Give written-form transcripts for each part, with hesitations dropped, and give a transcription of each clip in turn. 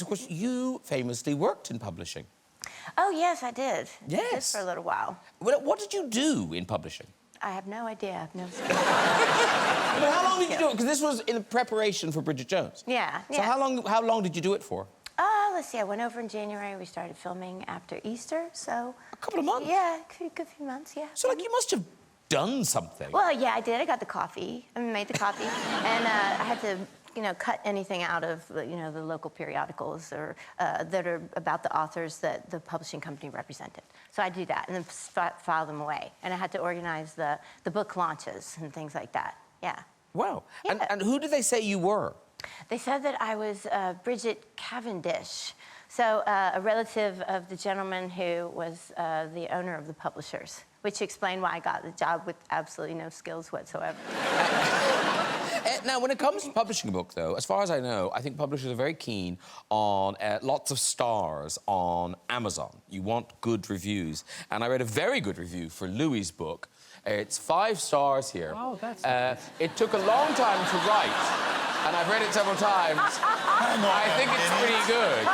of course, you famously worked in publishing. Oh, yes, I did. Yes. Just for a little while. Well, what did you do in publishing? I have no idea. I have no skill. But how long did you do it? Because this was in preparation for Bridget Jones. Yeah, So how long did you do it for? Let's see, I went over in January. We started filming after Easter, so... A couple of months? Yeah, a good few months, yeah. So, like, you must have done something. Well, yeah, I did. I got the coffee. I made the coffee. And I had to, you know, cut anything out of, you know, the local periodicals or that are about the authors that the publishing company represented. So I do that and then file them away. And I had to organize the book launches and things like that. Yeah. Wow. Yeah. And who did they say you were? They said that I was Bridget Cavendish, so a relative of the gentleman who was the owner of the publishers, which explained why I got the job with absolutely no skills whatsoever. Now, when it comes to publishing a book, though, as far as I know, I think publishers are very keen on lots of stars on Amazon. You want good reviews. And I read a very good review for Louis' book. It's 5 stars here. Oh, that's nice. It took a long time to write. And I've read it several times. I think it's pretty good.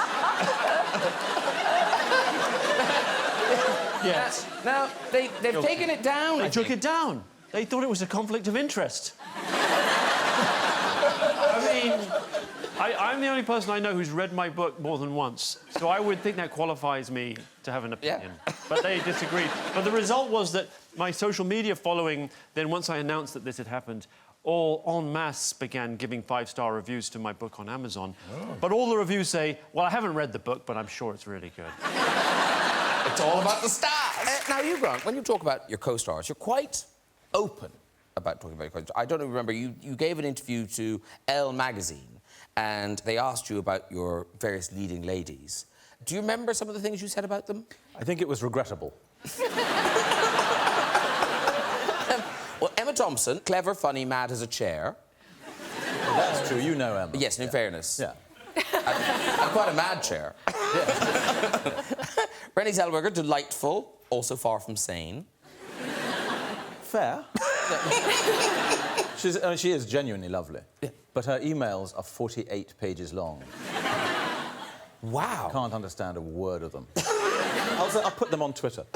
Yes. Now, they've taken it down. They took it down. They thought it was a conflict of interest. I mean, I'm the only person I know who's read my book more than once, so I would think that qualifies me to have an opinion. Yeah. But they disagreed. But the result was that my social media following, then once I announced that this had happened, all en masse began giving 5-star reviews to my book on Amazon. Oh. But all the reviews say, well, I haven't read the book, but I'm sure it's really good. It's all about the stars. Now, you, Grant, when you talk about your co-stars, you're quite open about talking about your co-stars. I don't remember, you gave an interview to Elle magazine, and they asked you about your various leading ladies. Do you remember some of the things you said about them? I think it was regrettable. Well, Emma Thompson, clever, funny, mad as a chair. Well, that's true, you know Emma. Yes, in fairness. Yeah. I'm quite a mad chair. Yeah. Renée Zellweger, delightful, also far from sane. Fair. She is genuinely lovely. Yeah. But her emails are 48 pages long. Wow. Can't understand a word of them. I'll put them on Twitter.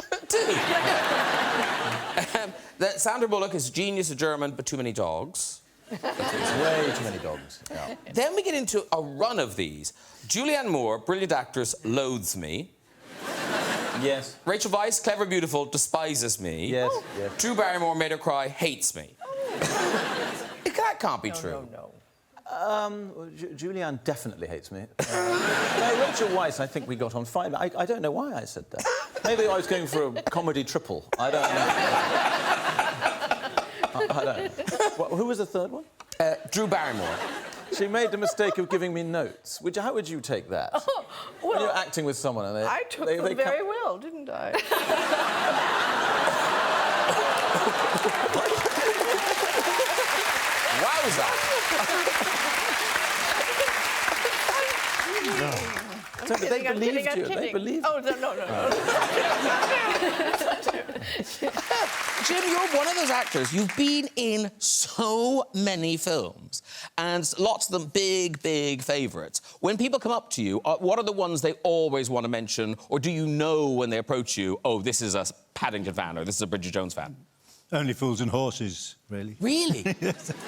Sandra Bullock is genius, a German, but too many dogs. It's way too many dogs. Yeah. Then we get into a run of these. Julianne Moore, brilliant actress, loathes me. Yes. Rachel Weisz, clever, beautiful, despises me. Yes, yes. Drew Barrymore, made her cry, hates me. That can't be true. No. Julianne definitely hates me. No, Rachel Weisz, I think we got on fine. I don't know why I said that. Maybe I was going for a comedy triple. I don't know. I don't know. Who was the third one? Drew Barrymore. She made the mistake of giving me notes. How would you take that? Oh, well, when you're acting with someone and I took them very well, didn't I? Wowza! So they believed you. They believed you. Oh, no. Jim, you're one of those actors. You've been in so many films, and lots of them big, big favourites. When people come up to you, what are the ones they always want to mention, or do you know when they approach you, oh, this is a Paddington fan, or this is a Bridget Jones fan? Only Fools and Horses, really. Really?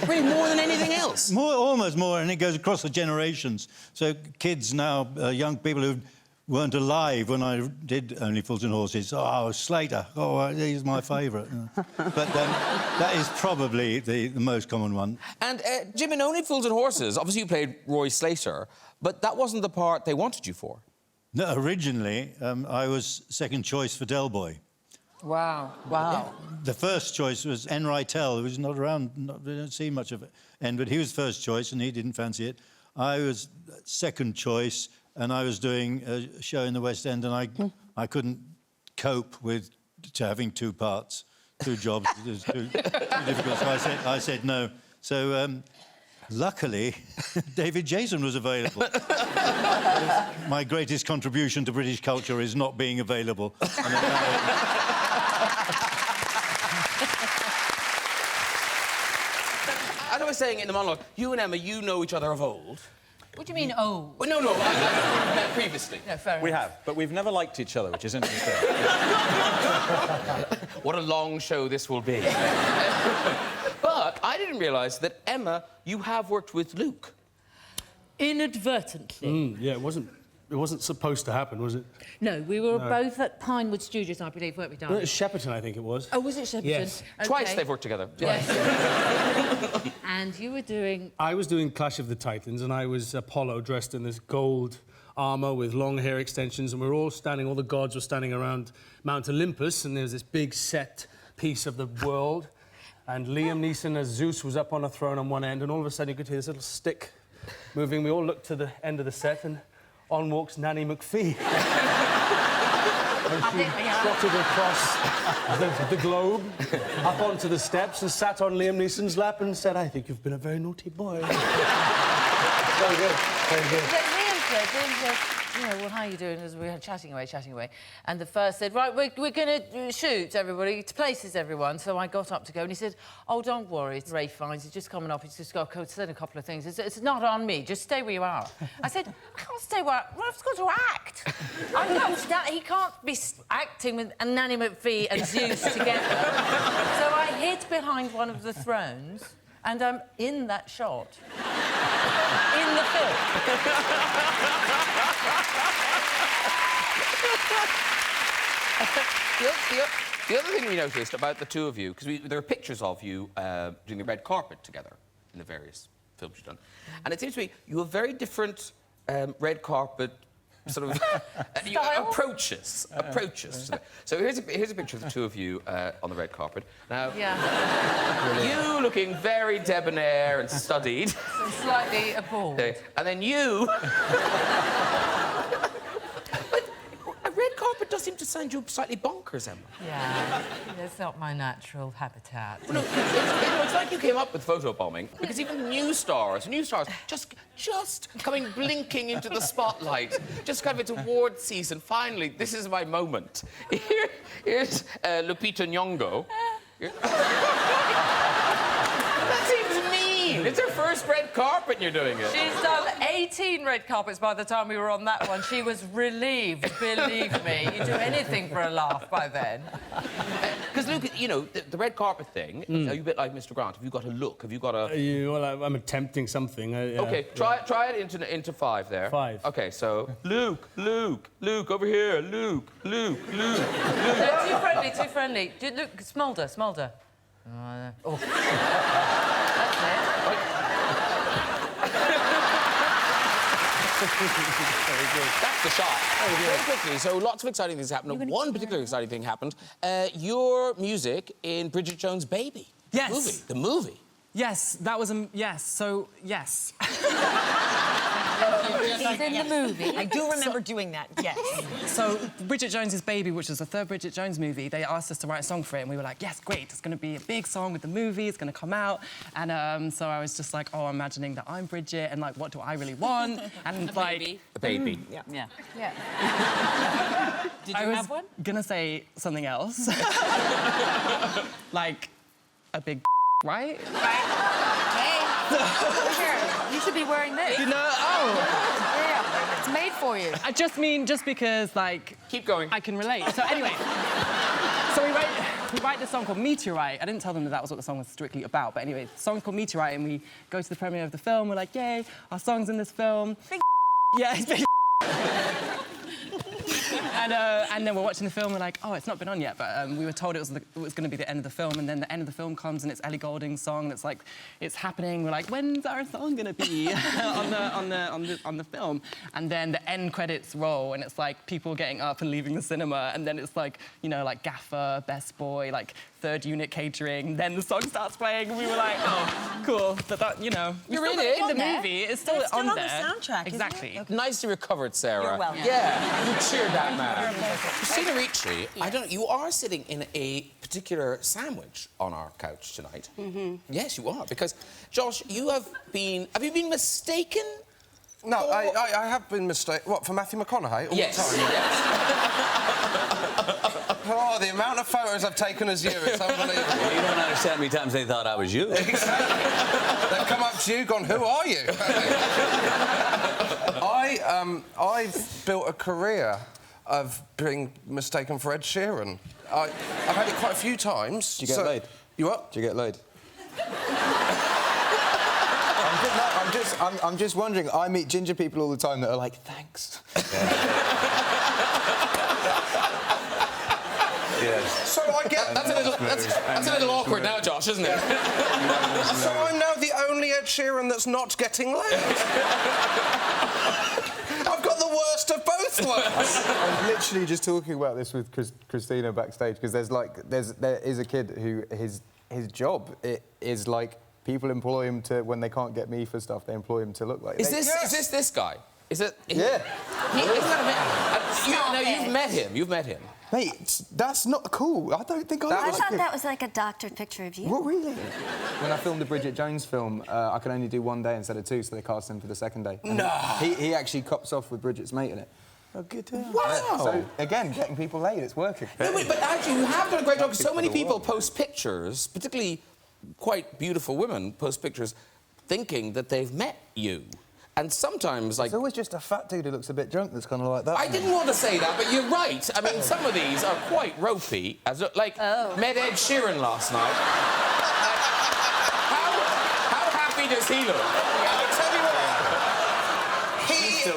Really, more than anything else? Almost more, and it goes across the generations. So kids now, young people who weren't alive when I did Only Fools and Horses. Oh, Slater. Oh, he's my favourite. But that is probably the most common one. And, Jim, in Only Fools and Horses, obviously you played Roy Slater, but that wasn't the part they wanted you for. No, originally, I was second choice for Del Boy. Wow. Wow. Yeah. The first choice was N. Rytel, who was not around, we don't see much of it. But he was first choice, and he didn't fancy it. I was second choice, and I was doing a show in the West End, and I couldn't cope with having 2 parts, 2 jobs. It was too difficult, so I said no. So, luckily, David Jason was available. My greatest contribution to British culture is not being available. As I was saying in the monologue, you and Emma, you know each other of old. What do you mean, oh? Well, no. Obviously. No, fair We enough. have, but we've never liked each other, which is interesting. What a long show this will be. But I didn't realise that, Emma, you have worked with Luke. Inadvertently. Yeah, it wasn't supposed to happen, was it? No, we were both at Pinewood Studios, I believe, weren't we, No, darling? it was Shepperton, I think it was. Oh, was it Shepperton? Yes. Okay. Twice they've worked together. Yes. And you were doing... I was doing Clash of the Titans, and I was Apollo dressed in this gold armour with long hair extensions, and we were all standing, all the gods were standing around Mount Olympus, and there was this big set piece of the world, and Liam Neeson as Zeus was up on a throne on one end, and all of a sudden you could hear this little stick moving. We all looked to the end of the set, and on walks Nanny McPhee. And she trotted across the globe, up onto the steps, and sat on Liam Neeson's lap and said, "I think you've been a very naughty boy." Very good, very good. Liam said, you know, well, how are you doing? As we were chatting away. And the first said, right, we're going to shoot, everybody, to places, everyone. So I got up to go, and he said, oh, don't worry, it's Ray Fiennes, he's just coming up, he's just got to say a couple of things. It's not on me, just stay where you are. I said, I can't stay where I've got to act. He can't be acting with Nanny McPhee and Zeus together. So I hid behind one of the thrones, and I'm in that shot. In the film. The other thing we noticed about the two of you, because there are pictures of you doing the red carpet together in the various films you've done, and it seems to me you have very different red carpet sort of approaches. So here's a picture of the two of you on the red carpet. Now, you looking very debonair and studied. And slightly appalled. Okay. And then you... A red carpet does seem to send you slightly bonkers, Emma. Yeah, that's not my natural habitat. Well, no, it's like you came up with photobombing, because even new stars just coming blinking into the spotlight, just kind of it's award season. Finally, this is my moment. Here's Lupita Nyong'o. That seems mean. It's her first red carpet and you're doing it. She's done 18 red carpets by the time we were on that one. She was relieved, believe me. You do anything for a laugh by then. Because, Luke, you know, the red carpet thing, are you a bit like Mr. Grant? Have you got a look? Have you got a... Well, I'm attempting something. OK, try it into 5 there. 5. OK, so... Luke, over here. Luke. No, too friendly. Look, Smolder. Oh. That's it. That's the shot. Very quickly, so lots of exciting things happened. One particular exciting thing happened. Your music in Bridget Jones' Baby. Yes. The movie. Yes, that was a... Yes, so, yes. He's in the movie. I do remember doing that, yes. So, Bridget Jones' Baby, which was the third Bridget Jones movie, they asked us to write a song for it, and we were like, yes, great, it's going to be a big song with the movie, it's going to come out. And so I was just like, oh, imagining that I'm Bridget, and, like, what do I really want? And, like... A baby. Yeah. Did you have one? Gonna say something else. Like, a big right? Hey, here, you should be wearing this. You know, Yeah, it's made for you. I just mean, just because, like... Keep going. I can relate. So anyway, so we write this song called Meteorite. I didn't tell them that was what the song was strictly about, but anyway, the song's called Meteorite, and we go to the premiere of the film. We're like, yay, our song's in this film. Big Yeah, it's big. And then we're watching the film, we're like, oh, it's not been on yet, but we were told it was going to be the end of the film, and then the end of the film comes, and it's Ellie Goulding's song, and it's like, it's happening. We're like, when's our song going to be on the film? And then the end credits roll, and it's like people getting up and leaving the cinema, and then it's like, you know, like Gaffer, Best Boy, like Third Unit Catering. Then the song starts playing, and we were like, oh, cool. But that, you know, You're in it. in the movie. It's still, It's still on the there. soundtrack, isn't it? Exactly. Okay. Nicely recovered, Sarah. You're welcome. Yeah, you cheered that man. Christina Ricci, I don't know, you are sitting in a particular sandwich on our couch tonight. Yes, you are, because, Josh, have you been mistaken? No, I have been mistaken. What, for Matthew McConaughey? All Yes, the time? yes. Oh, the amount of photos I've taken as you, it's unbelievable. You don't understand how many times they thought I was you. Exactly. They've come up to you, gone, who are you? I've built a career of being mistaken for Ed Sheeran. I've had it quite a few times. Do you get laid? You what? Do you get laid? I'm just wondering. I meet ginger people all the time that are like, thanks. Yes. So I get... That's a little awkward now, Josh, isn't it? So I'm now the only Ed Sheeran that's not getting laid. I've got the worst of both worlds. I was literally just talking about this with Christina backstage, because there is a kid who his job is like, people employ him to, when they can't get me for stuff, they employ him to look like... Is this guy? Is it... Yeah. You've met him. You've met him. Mate, that's not cool. I don't think I thought that was like a doctored picture of you. What, really? When I filmed the Bridget Jones film, I could only do 1 day instead of 2, so they cast him for the 2nd day. And no! He actually cops off with Bridget's mate in it. Oh, good. Wow! So, again, getting people laid, it's working. No, but actually, you have done a great job, because so many people post pictures, particularly quite beautiful women, post pictures thinking that they've met you. And sometimes, like... It's always just a fat dude who looks a bit drunk that's kind of like that. I didn't want to say that, but you're right. I mean, some of these are quite ropey. Met Ed Sheeran last night. How happy does he look? I'll tell you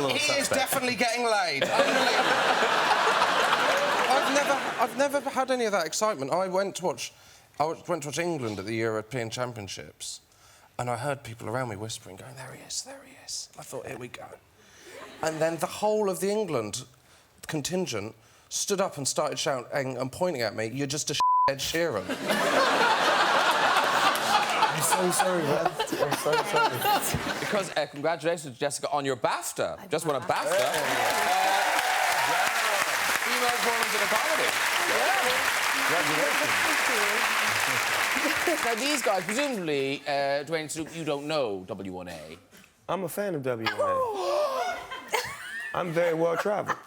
what. He is definitely getting laid. I've never had any of that excitement. I went to watch England at the European Championships, and I heard people around me whispering, going, there he is, there he is. I thought, here we go. And then the whole of the England contingent stood up and started shouting and pointing at me, you're just a Ed Sheeran. I'm so sorry, man. I'm so sorry. Because congratulations, Jessica, on your BAFTA. Just won a BAFTA. Female performance in a comedy. Congratulations. Now, these guys, presumably, Dwayne, you don't know W1A. I'm a fan of W1A. I'm very well travelled.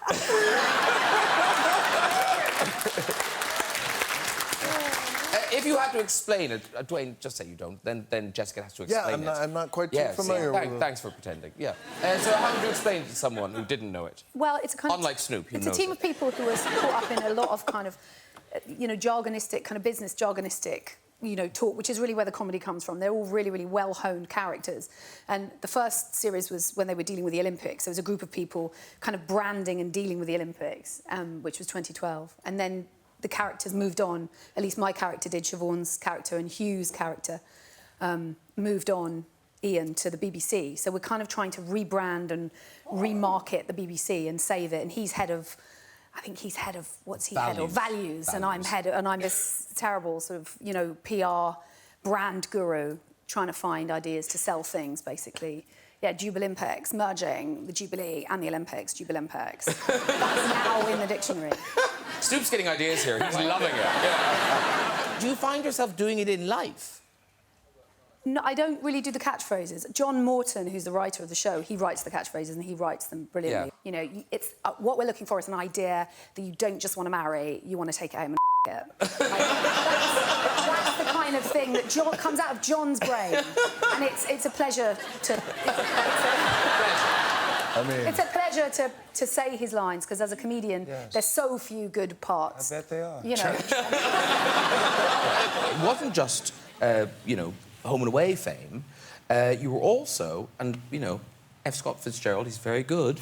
If you had to explain it, Dwayne, just say you don't, then Jessica has to explain it. I'm not quite too familiar with it. Thanks for pretending, yeah. So how would you explain it to someone who didn't know it? Well, it's a kind Unlike Snoop, who It's knows a team it. of people who are caught up in a lot of kind of, jargonistic, kind of business jargonistic, talk, which is really where the comedy comes from. They're all really, really well-honed characters. And the first series was when they were dealing with the Olympics. There was a group of people kind of branding and dealing with the Olympics, which was 2012. And then the characters moved on. At least my character did, Siobhan's character and Hugh's character moved on, Ian, to the BBC. So we're kind of trying to rebrand and remarket the BBC and save it. And he's head of... I think he's head of, what's he head of? Values. And I'm this terrible sort of, PR brand guru trying to find ideas to sell things, basically. Yeah, Jubilympics, merging the Jubilee and the Olympics, Jubilympics. That's now in the dictionary. Snoop's getting ideas here. He's loving it. Yeah. Do you find yourself doing it in life? No, I don't really do the catchphrases. John Norton, who's the writer of the show, he writes the catchphrases and he writes them brilliantly. Yeah. It's what we're looking for is an idea that you don't just want to marry, you want to take it home and it. That's the kind of thing that comes out of John's brain, and it's a pleasure to. It's a pleasure to say his lines, because as a comedian, there's so few good parts. I bet they are. It wasn't just, home and away fame. You were also, F. Scott Fitzgerald, he's very good.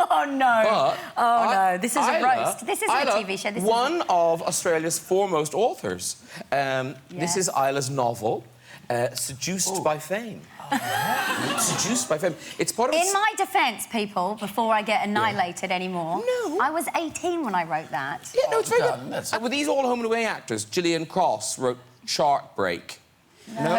Oh, no. No. This is a roast. This isn't a TV show. This is one of Australia's foremost authors. This is Isla's novel, Seduced by Fame. Seduced by Fame. It's part of... In my defence, people, before I get annihilated anymore... No. I was 18 when I wrote that. Yeah, no, it's very good. And with these all home and away actors, Gillian Cross wrote Shark Break. No?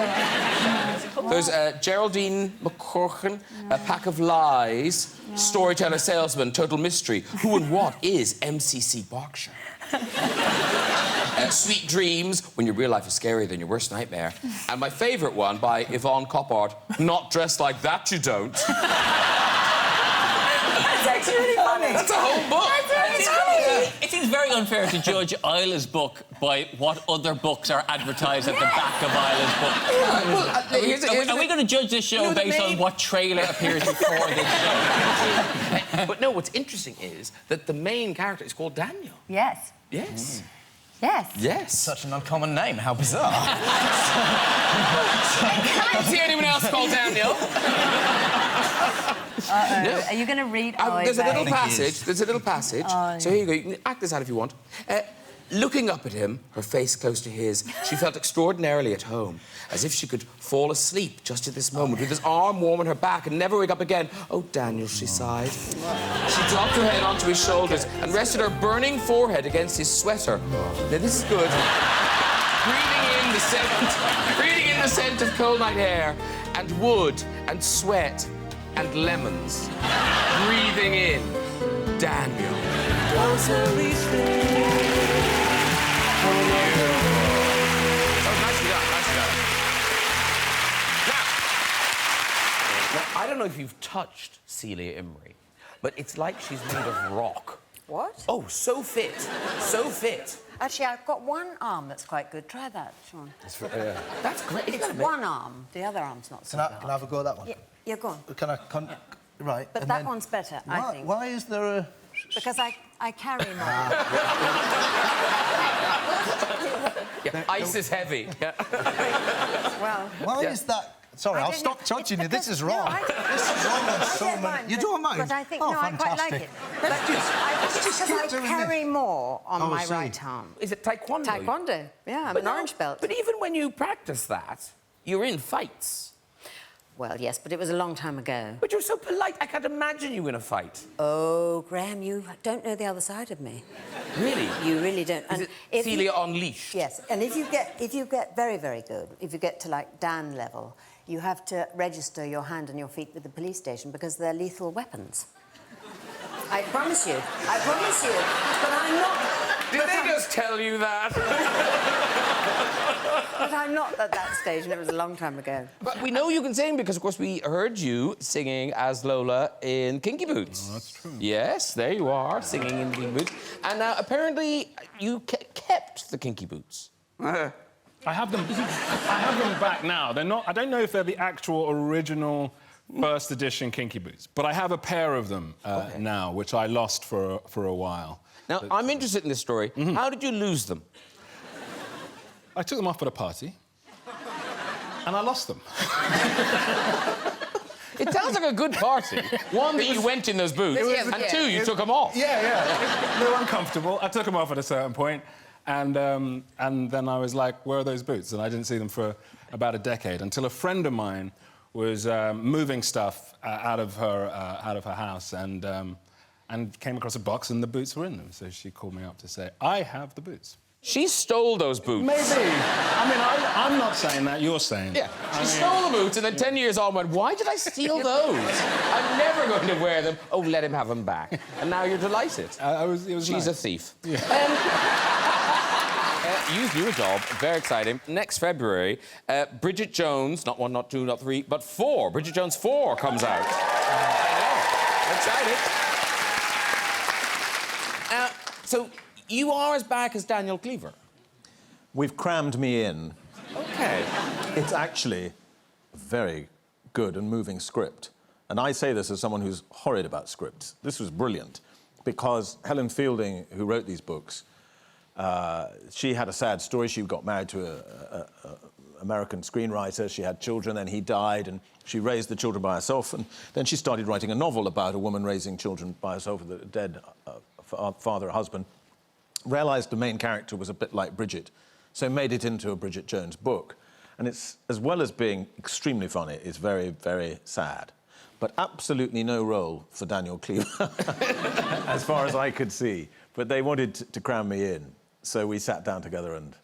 There's Geraldine McCorkin, A Pack of Lies, Storyteller Salesman, Total Mystery. Who and What is MCC Berkshire? Sweet Dreams, When Your Real Life is Scarier Than Your Worst Nightmare. And my favourite one by Yvonne Coppard, Not Dressed Like That You Don't. That's actually really funny. That's a whole book. That's really funny. It seems very unfair to judge Isla's book by what other books are advertised at the back of Isla's book. Are we going to judge this show based on what trailer appears before this show? But no, what's interesting is that the main character is called Daniel. Yes. Yes. Yes. Yes. Such an uncommon name. How bizarre. I don't see anyone else called Daniel. No. Are you going to read? There's a little passage. There's a little passage. Oh, so here you go. You can act this out if you want. Looking up at him, her face close to his, she felt extraordinarily at home, as if she could fall asleep just at this moment, with his arm warm on her back and never wake up again. Oh, Daniel, she sighed. She dropped her head onto his shoulders and rested her burning forehead against his sweater. Now, this is good. Breathing in the scent of cold night air, and wood, and sweat, and lemons. Breathing in Daniel. Now, I don't know if you've touched Celia Imrie, but it's like she's made of rock. What? Oh, so fit. So fit. Actually, I've got one arm that's quite good. Try that, Sean. That's great. It's one arm. The other arm's not so good. Can I have a go at that one? Yeah, go on. Can I... Right. But that one's better, I think. Why is there a... Because I carry more. Yeah, ice is heavy. Yeah. Well... Why is that... Sorry, I'll stop touching you. This is wrong. This is wrong on so many... You don't mind? But I think, oh, no, I quite like it. But I carry more on my right arm. Is it taekwondo? Taekwondo, yeah, I'm an orange belt. But even when you practice that, you're in fights. Well, yes, but it was a long time ago. But you're so polite, I can't imagine you in a fight. Oh, Graham, you don't know the other side of me. Really? You really don't. Is it Celia Unleashed? Yes, and if you get very, very good, if you get to, like, Dan level, you have to register your hand and your feet with the police station because they're lethal weapons. I promise you. I promise you. But I'm not... Did they just tell you that? But I'm not at that stage, and it was a long time ago. But we know you can sing because, of course, we heard you singing as Lola in Kinky Boots. Oh, that's true. Yes, there you are, singing in Kinky Boots. And now, apparently, you kept the Kinky Boots. I have them back now. They're not... I don't know if they're the actual original first edition Kinky Boots, but I have a pair of them now, which I lost for a while. Now, I'm interested in this story. How did you lose them? I took them off at a party, and I lost them. It sounds like a good party. One, that you went in those boots, and two, you took them off. Yeah. They were uncomfortable. I took them off at a certain point, and then I was like, where are those boots? And I didn't see them for about a decade, until a friend of mine was moving stuff out of her house, and came across a box, and the boots were in them. So she called me up to say, I have the boots. She stole those boots. Maybe. I mean, I'm not saying that. You're saying. Yeah. She stole the boots, and then 10 years on went, why did I steal those? I'm never going to wear them. Oh, let him have them back. And now you're delighted. She's a thief. Yeah. You've new a job. Very exciting. Next February, Bridget Jones, not 1, not 2, not 3, but 4. Bridget Jones 4 comes out. I know. Excited. So... You are as back as Daniel Cleaver. We've crammed me in. OK. It's actually a very good and moving script. And I say this as someone who's horrid about scripts. This was brilliant, because Helen Fielding, who wrote these books, she had a sad story. She got married to an American screenwriter. She had children, then he died, and she raised the children by herself. And then she started writing a novel about a woman raising children by herself with a dead father or husband. Realised the main character was a bit like Bridget, so made it into a Bridget Jones book. And it's, as well as being extremely funny, it's very, very sad. But absolutely no role for Daniel Cleaver, as far as I could see. But they wanted to cram me in, so we sat down together and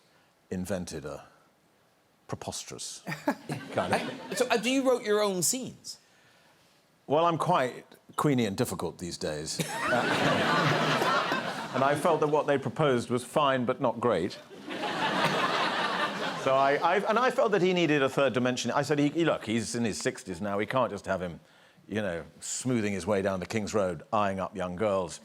invented a preposterous kind of... So, do you wrote your own scenes? Well, I'm quite Queenie and difficult these days. And I felt that what they proposed was fine, but not great. So I felt that he needed a third dimension. I said, look, he's in his 60s now. We can't just have him, you know, smoothing his way down the King's Road, eyeing up young girls.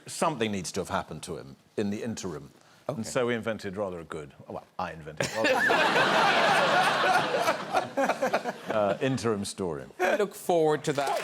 Something needs to have happened to him in the interim. Okay. And so we invented rather a good... Well, I invented rather interim story. I look forward to that.